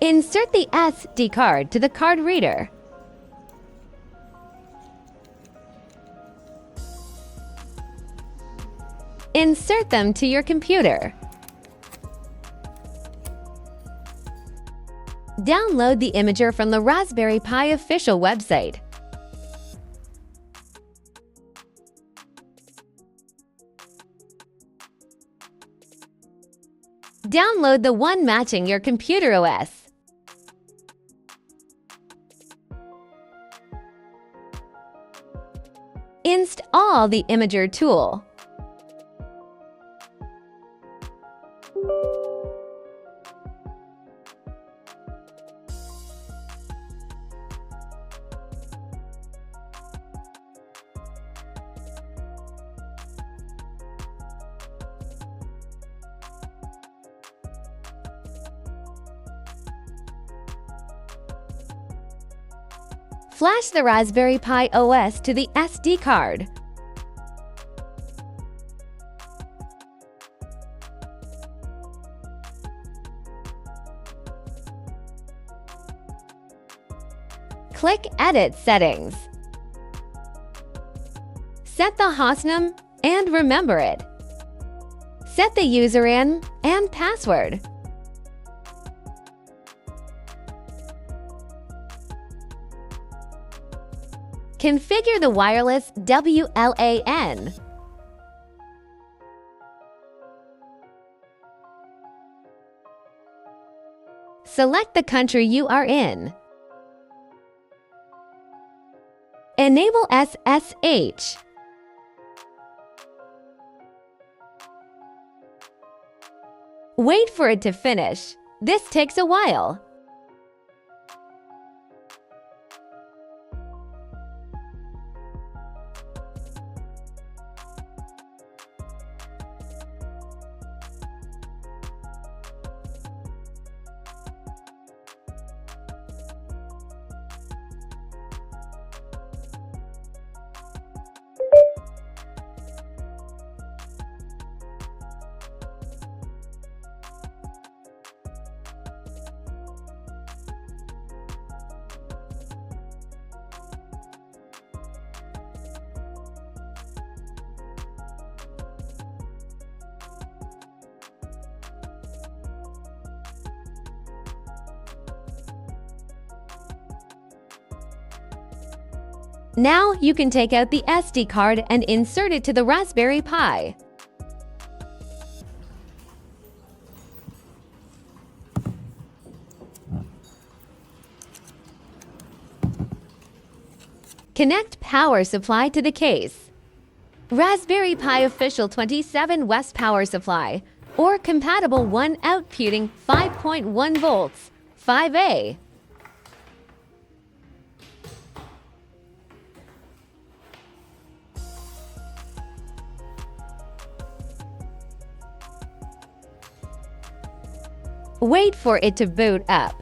Insert the SD card to the card reader. Insert them to your computer. Download the imager from the Raspberry Pi official website. Download the one matching your computer OS. Install the imager tool. Flash the Raspberry Pi OS to the SD card. Click Edit Settings. Set the hostname and remember it. Set the username and password. Configure the wireless WLAN. Select the country you are in. Enable SSH. Wait for it to finish. This takes a while. Now you can take out the SD card and insert it to the Raspberry Pi. Connect power supply to the case. Raspberry Pi official 27 West power supply or compatible 1 outputting 5.1 volts 5A. Wait for it to boot up.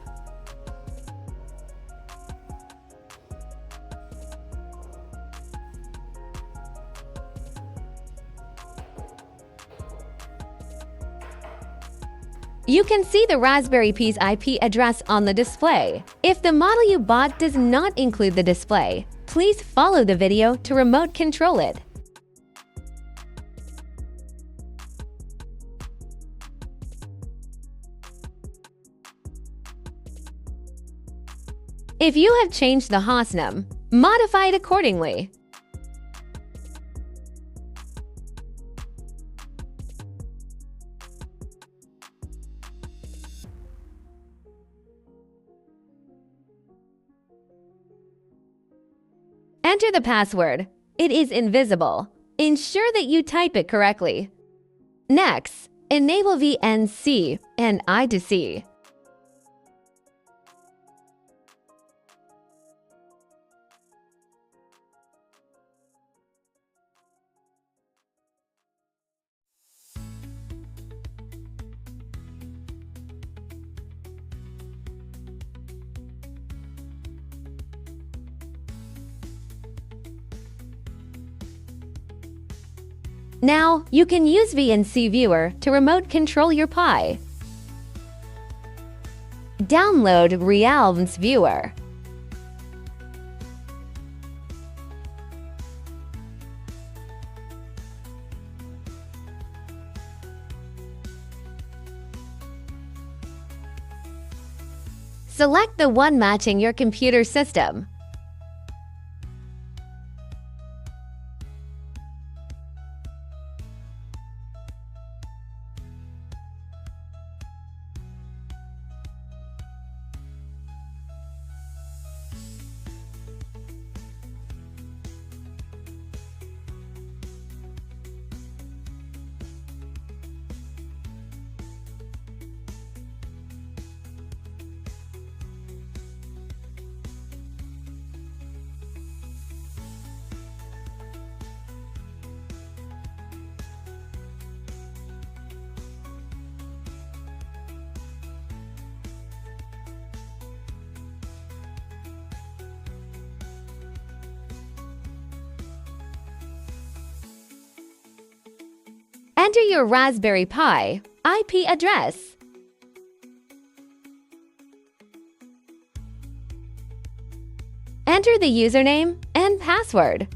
You can see the Raspberry Pi's IP address on the display. If the model you bought does not include the display, please follow the video to remote control it. If you have changed the hostname, modify it accordingly. Enter the password. It is invisible. Ensure that you type it correctly. Next, enable VNC and I2C. Now, you can use VNC Viewer to remote control your Pi. Download Realms Viewer. Select the one matching your computer system. Enter your Raspberry Pi IP address. Enter the username and password.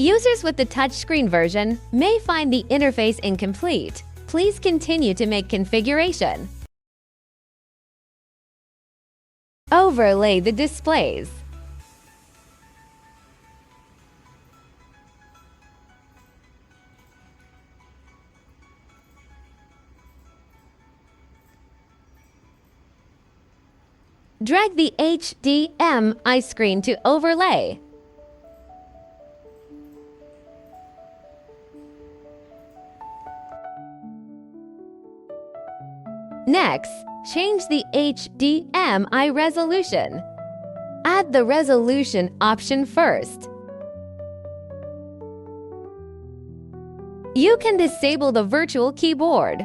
Users with the touchscreen version may find the interface incomplete. Please continue to make configuration. Overlay the displays. Drag the HDMI screen to overlay. Next, change the HDMI resolution. Add the resolution option first. You can disable the virtual keyboard.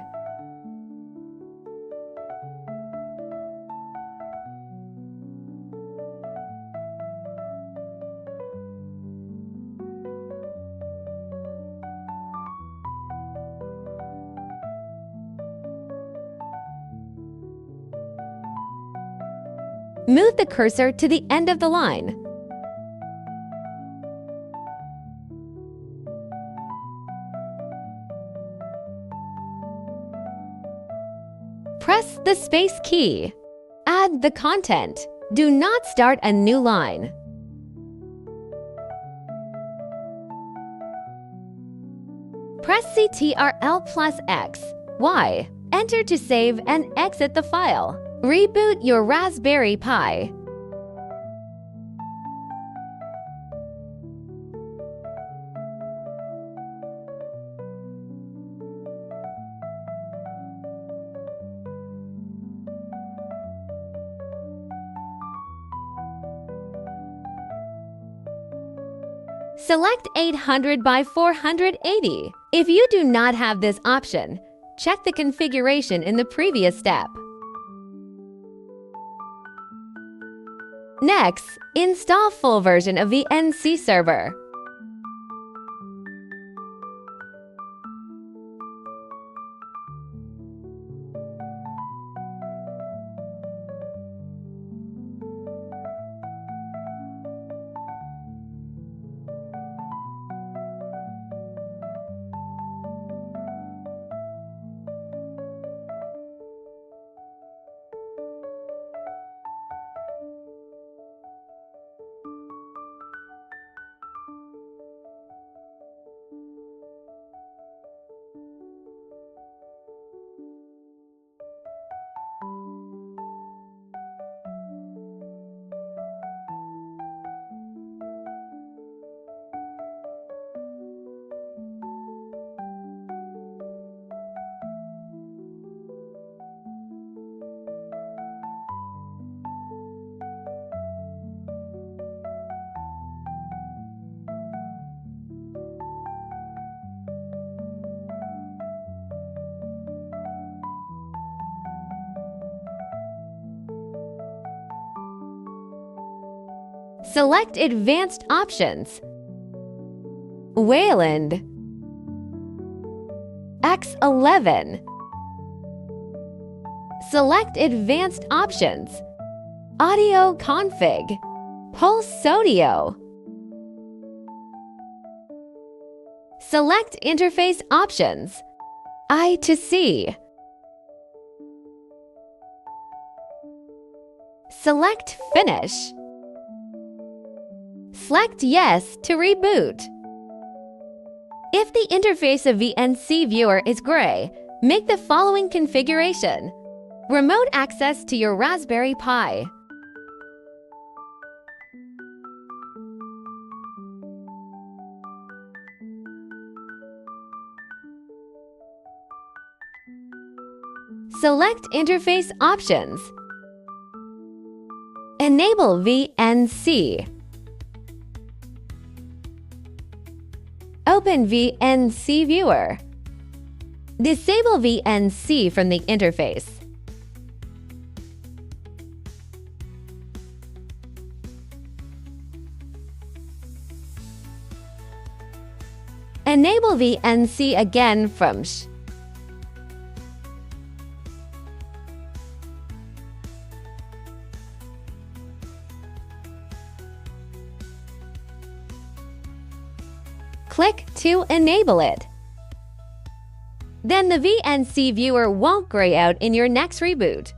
Move the cursor to the end of the line. Press the space key. Add the content. Do not start a new line. Press Ctrl plus X, Y. Enter to save and exit the file. Reboot your Raspberry Pi. Select 800 by 480. If you do not have this option, check the configuration in the previous step. Next, install full version of the NC server. Select Advanced Options. Wayland X11. Select Advanced Options. Audio Config. Pulse Audio. Select Interface Options. I to C. Select Finish. Select Yes to reboot. If the interface of VNC Viewer is gray, make the following configuration. Remote access to your Raspberry Pi. Select Interface Options. Enable VNC. Open VNC Viewer. Disable VNC from the interface. Enable VNC again from Click to enable it. Then the VNC Viewer won't gray out in your next reboot.